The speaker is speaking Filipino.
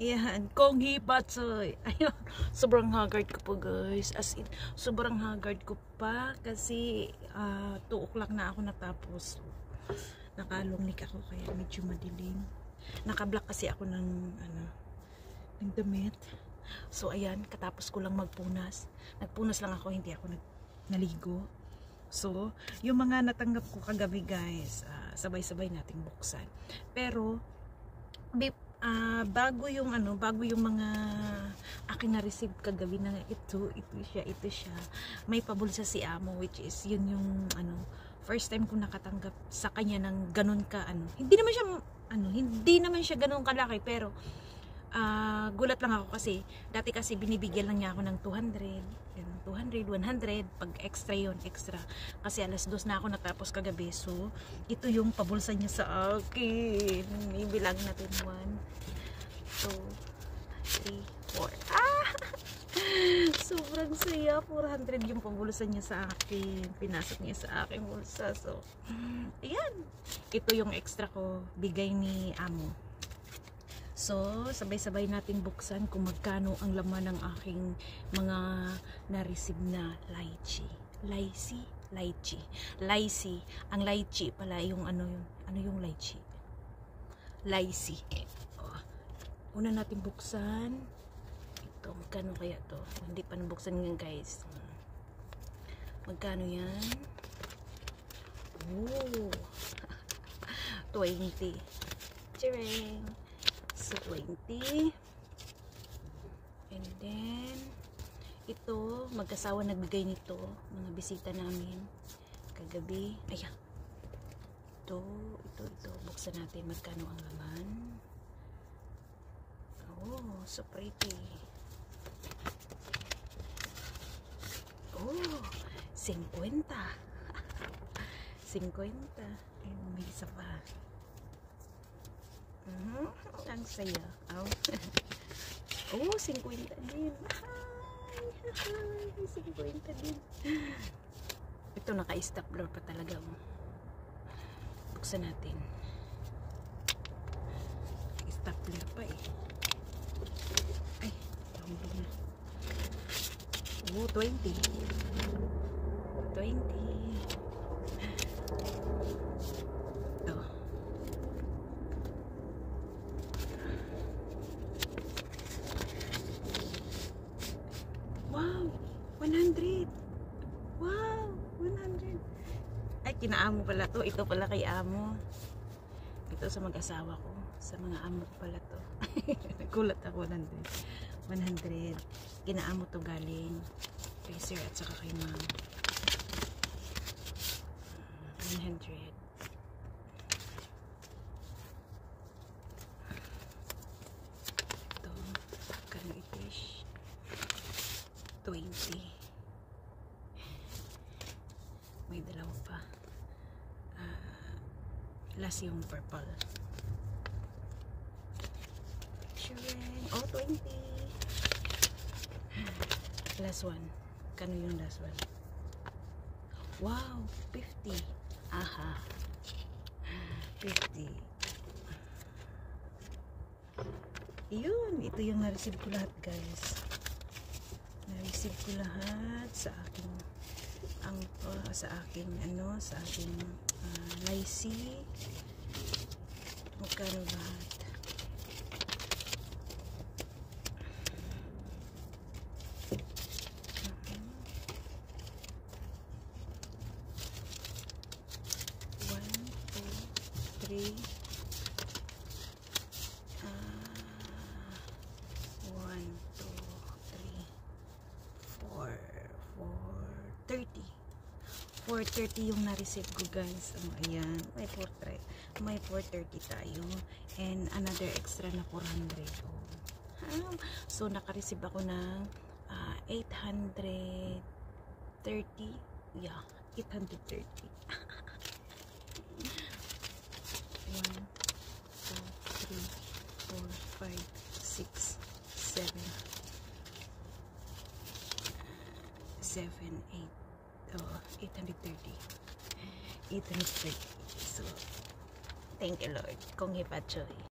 Yan, Kong Hibatsoy. Ayun, sobrang haggard ko po guys. As in, sobrang haggard ko pa kasi 2 o'clock na ako natapos. Nakalungnik ako kaya medyo madilim. Nakablock kasi ako ng ng damit. So ayan, katapos ko lang magpunas. Nagpunas lang ako, hindi ako naligo. So, yung mga natanggap ko kagabi guys, sabay-sabay nating buksan. Pero bago yung mga akin na receive kagabi na ito siya. May pabulsa si Amo, which is yun yung first time ko nakatanggap sa kanya ng ganun ka hindi naman siya ganun kalaki, pero gulat lang ako kasi dati kasi binibigyan lang niya ako ng 200, 100 pag extra yun, extra kasi alas 2 na ako natapos kagabi. So ito yung pabulsa niya sa akin. Ibilang natin 1, 2, 3, 4. Sobrang saya. 400 yung pabulsa niya sa akin, pinasok niya sa aking bulsa. So ayan, ito yung extra ko, bigay ni Amo. So, sabay-sabay nating buksan kung magkano ang laman ng aking mga na-receive na lychee. Lychee. Ang lychee pala yung ano yung lychee? Lychee. Una nating buksan. Ito, magkano kaya to? Hindi pa nabuksan yan guys. Magkano yan? Oh. 20. Chireng. So 20. And then ito, mag-asawa nagbigay nito, mga bisita namin kagabi. Ayan, ito buksan natin magkano ang laman. Oh, so pretty. Oh, 50. 50. And may isa pa. Ang saya. Oh, 50 din. Hi, 50 din. Ito naka-stapler pa talaga. Buksan natin. Stapler pa eh. Ay, tumbo na. Oh, 20. 20. Wow, 100. Wow, 100. Ay, kina-Amo pala to. Ito pala kay Amo. Ito sa mag-asawa ko. Sa mga amo ko pala to. Nagulat ako. 100. Kina-Amo to galing kay sir at saka kay ma'am. 100. Ito. Kano itish? 20. May dalawa pa. Last yung purple. Shireen. Oh, 20. Last one. Kano yung last one? Wow, 50. Aha. 50. Yun, ito yung na-receive ko lahat guys. Na-receive ko lahat sa aking sa aking lychee. Magkano lahat? One, two, three. 430 yung na-receive ko guys. Ayan, may 430 tayo and another extra na 400. So naka-receive ako ng 830. Yeah, 830. 1, 2, 3, 4, 5, 6, 7, 8. 830. So, thank you Lord. Kong Hibatsoy.